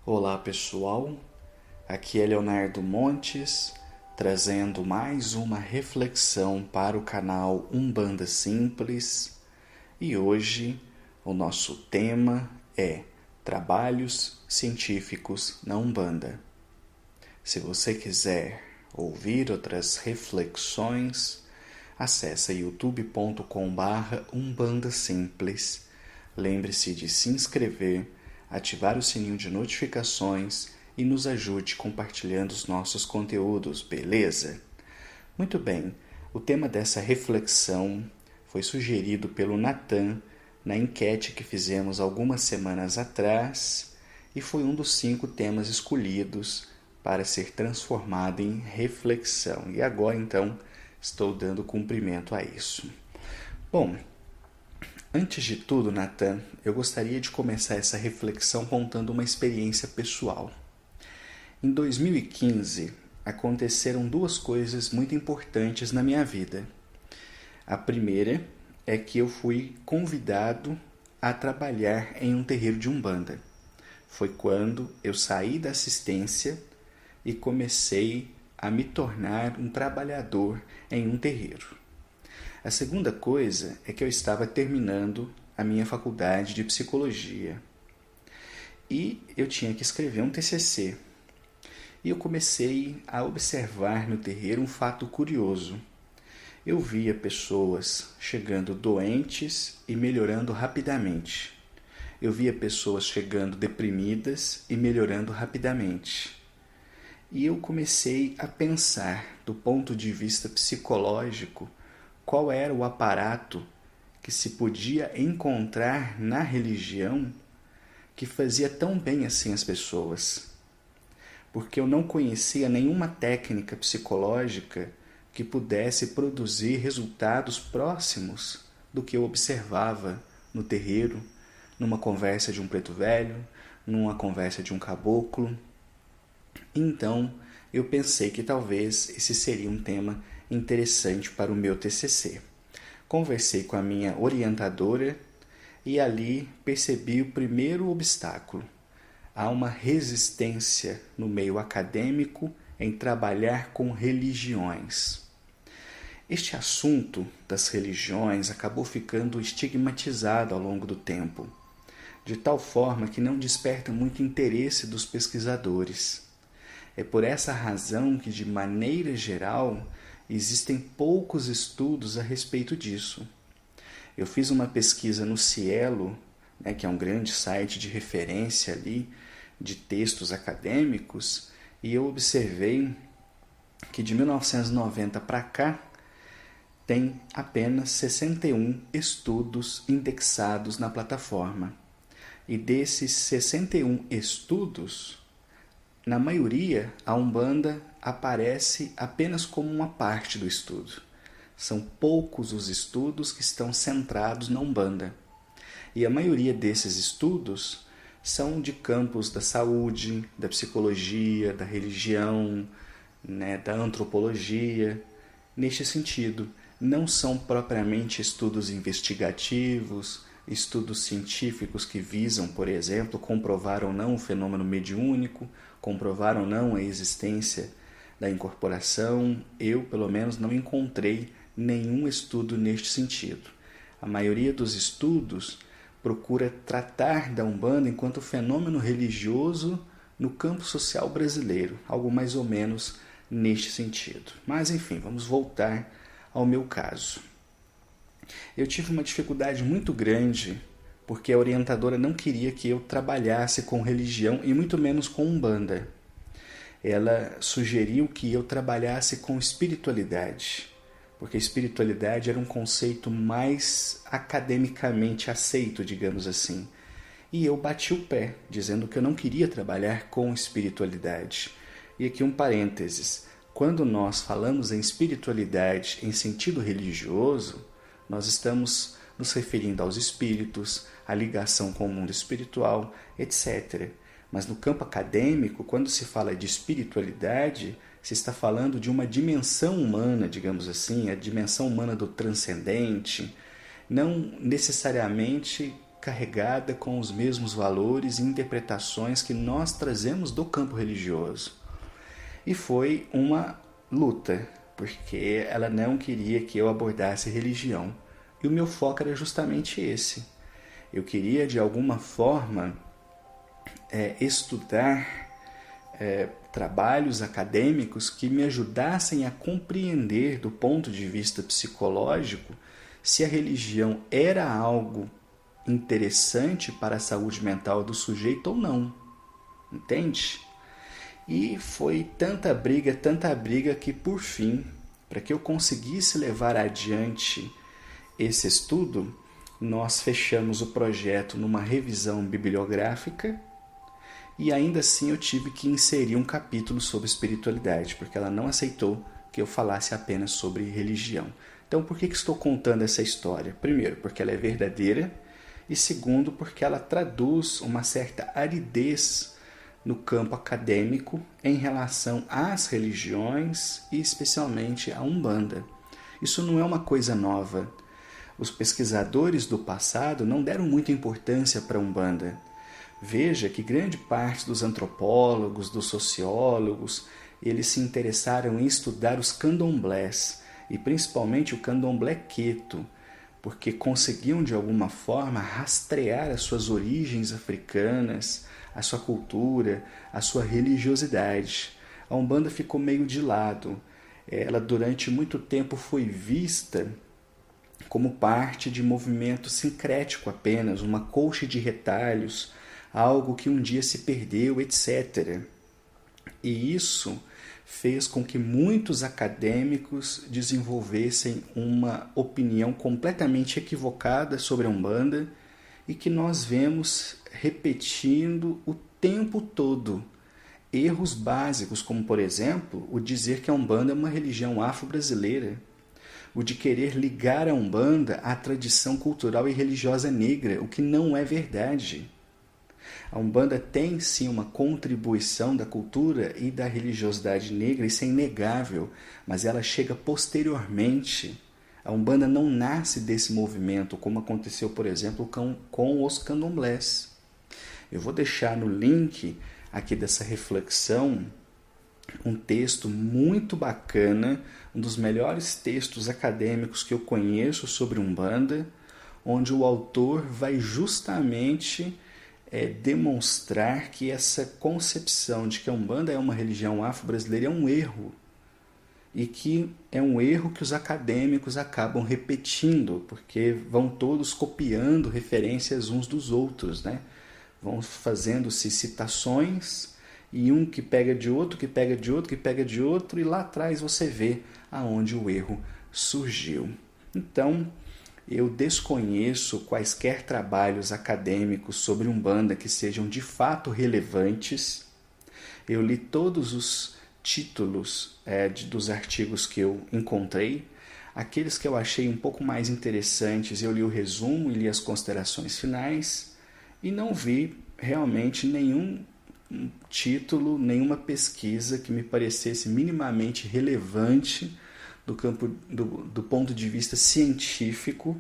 Olá pessoal, aqui é Leonardo Montes, trazendo mais uma reflexão para o canal Umbanda Simples. E hoje o nosso tema é Trabalhos Científicos na Umbanda. Se você quiser ouvir outras reflexões, acesse youtube.com/Umbanda Simples. Lembre-se de se inscrever, ativar o sininho de notificações e nos ajude compartilhando os nossos conteúdos, beleza? Muito bem, o tema dessa reflexão foi sugerido pelo Natan na enquete que fizemos algumas semanas atrás e foi um dos 5 temas escolhidos para ser transformado em reflexão. E agora, então, estou dando cumprimento a isso. Bom, antes de tudo, Natan, eu gostaria de começar essa reflexão contando uma experiência pessoal. Em 2015, aconteceram 2 coisas muito importantes na minha vida. A primeira é que eu fui convidado a trabalhar em um terreiro de Umbanda. Foi quando eu saí da assistência e comecei a me tornar um trabalhador em um terreiro. A segunda coisa é que eu estava terminando a minha faculdade de psicologia e eu tinha que escrever um TCC. E eu comecei a observar no terreiro um fato curioso. Eu via pessoas chegando doentes e melhorando rapidamente. Eu via pessoas chegando deprimidas e melhorando rapidamente. E eu comecei a pensar, do ponto de vista psicológico, qual era o aparato que se podia encontrar na religião que fazia tão bem assim as pessoas. Porque eu não conhecia nenhuma técnica psicológica que pudesse produzir resultados próximos do que eu observava no terreiro, numa conversa de um preto velho, numa conversa de um caboclo. Então, eu pensei que talvez esse seria um tema interessante para o meu TCC. Conversei com a minha orientadora e ali percebi o primeiro obstáculo. Há uma resistência no meio acadêmico em trabalhar com religiões. Este assunto das religiões acabou ficando estigmatizado ao longo do tempo, de tal forma que não desperta muito interesse dos pesquisadores. É por essa razão que, de maneira geral, existem poucos estudos a respeito disso. Eu fiz uma pesquisa no Cielo, que é um grande site de referência ali de textos acadêmicos, e eu observei que de 1990 para cá tem apenas 61 estudos indexados na plataforma. E desses 61 estudos, na maioria, a Umbanda aparece apenas como uma parte do estudo. São poucos os estudos que estão centrados na Umbanda. E a maioria desses estudos são de campos da saúde, da psicologia, da religião, da antropologia. Neste sentido, não são propriamente estudos investigativos, estudos científicos que visam, por exemplo, comprovar ou não o fenômeno mediúnico, comprovar ou não a existência da incorporação. Eu, pelo menos, não encontrei nenhum estudo neste sentido. A maioria dos estudos procura tratar da Umbanda enquanto fenômeno religioso no campo social brasileiro, algo mais ou menos neste sentido. Mas, enfim, vamos voltar ao meu caso. Eu tive uma dificuldade muito grande porque a orientadora não queria que eu trabalhasse com religião e muito menos com Umbanda. Ela sugeriu que eu trabalhasse com espiritualidade, porque espiritualidade era um conceito mais academicamente aceito, digamos assim. E eu bati o pé, dizendo que eu não queria trabalhar com espiritualidade. E aqui um parênteses. Quando nós falamos em espiritualidade em sentido religioso, nós estamos nos referindo aos espíritos, à ligação com o mundo espiritual, etc. Mas no campo acadêmico, quando se fala de espiritualidade, se está falando de uma dimensão humana, digamos assim, a dimensão humana do transcendente, não necessariamente carregada com os mesmos valores e interpretações que nós trazemos do campo religioso. E foi uma luta, porque ela não queria que eu abordasse religião. E o meu foco era justamente esse. Eu queria, de alguma forma, estudar trabalhos acadêmicos que me ajudassem a compreender, do ponto de vista psicológico, se a religião era algo interessante para a saúde mental do sujeito ou não. Entende? E foi tanta briga que, por fim, para que eu conseguisse levar adiante esse estudo, nós fechamos o projeto numa revisão bibliográfica e ainda assim eu tive que inserir um capítulo sobre espiritualidade, porque ela não aceitou que eu falasse apenas sobre religião. Então, por que estou contando essa história? Primeiro, porque ela é verdadeira, e segundo, porque ela traduz uma certa aridez no campo acadêmico em relação às religiões e especialmente à Umbanda. Isso não é uma coisa nova. Os pesquisadores do passado não deram muita importância para a Umbanda. Veja que grande parte dos antropólogos, dos sociólogos, eles se interessaram em estudar os candomblés, e principalmente o candomblé queto, porque conseguiam de alguma forma rastrear as suas origens africanas, a sua cultura, a sua religiosidade. A Umbanda ficou meio de lado. Ela durante muito tempo foi vista como parte de movimento sincrético apenas, uma colcha de retalhos, algo que um dia se perdeu, etc. E isso fez com que muitos acadêmicos desenvolvessem uma opinião completamente equivocada sobre a Umbanda e que nós vemos repetindo o tempo todo. Erros básicos, como por exemplo, o dizer que a Umbanda é uma religião afro-brasileira, o de querer ligar a Umbanda à tradição cultural e religiosa negra, o que não é verdade. A Umbanda tem sim uma contribuição da cultura e da religiosidade negra, isso é inegável, mas ela chega posteriormente. A Umbanda não nasce desse movimento, como aconteceu, por exemplo, com os candomblés. Eu vou deixar no link aqui dessa reflexão um texto muito bacana, um dos melhores textos acadêmicos que eu conheço sobre Umbanda, onde o autor vai justamente demonstrar que essa concepção de que a Umbanda é uma religião afro-brasileira é um erro, e que é um erro que os acadêmicos acabam repetindo, porque vão todos copiando referências uns dos outros, né? Vão fazendo-se citações, e um que pega de outro, que pega de outro, que pega de outro, e lá atrás você vê aonde o erro surgiu. Então, eu desconheço quaisquer trabalhos acadêmicos sobre Umbanda que sejam de fato relevantes. Eu li todos os títulos dos artigos que eu encontrei. Aqueles que eu achei um pouco mais interessantes, eu li o resumo e li as considerações finais, e não vi realmente nenhum título, nenhuma pesquisa que me parecesse minimamente relevante do ponto de vista científico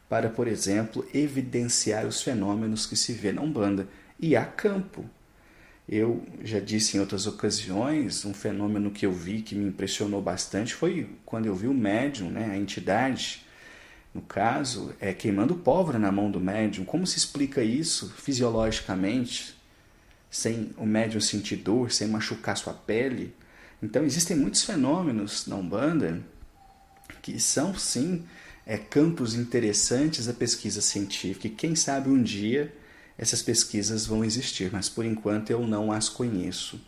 para, por exemplo, evidenciar os fenômenos que se vê na Umbanda. E há campo. Eu já disse em outras ocasiões, um fenômeno que eu vi que me impressionou bastante foi quando eu vi o médium, a entidade, no caso, queimando pólvora na mão do médium. Como se explica isso fisiologicamente, sem o médium sentir dor, sem machucar sua pele? Então, existem muitos fenômenos na Umbanda que são, sim, campos interessantes da pesquisa científica. E quem sabe um dia essas pesquisas vão existir, mas por enquanto eu não as conheço.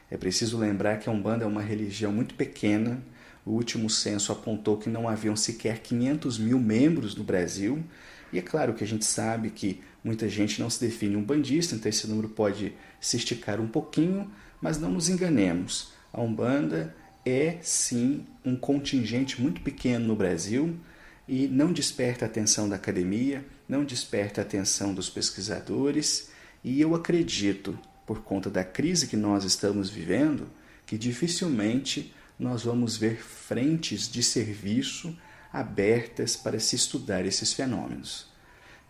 É preciso lembrar que a Umbanda é uma religião muito pequena. O último censo apontou que não haviam sequer 500 mil membros no Brasil. E é claro que a gente sabe que muita gente não se define umbandista, então esse número pode se esticar um pouquinho, mas não nos enganemos. A Umbanda é, sim, um contingente muito pequeno no Brasil e não desperta a atenção da academia, não desperta a atenção dos pesquisadores, e eu acredito, por conta da crise que nós estamos vivendo, que dificilmente nós vamos ver frentes de serviço abertas para se estudar esses fenômenos.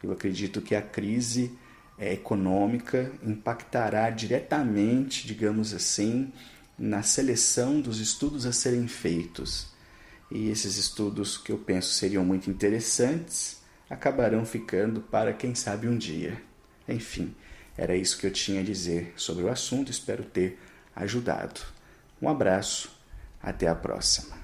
Eu acredito que a crise econômica impactará diretamente, digamos assim, na seleção dos estudos a serem feitos. E esses estudos que eu penso seriam muito interessantes acabarão ficando para quem sabe um dia. Enfim, era isso que eu tinha a dizer sobre o assunto, espero ter ajudado. Um abraço, até a próxima.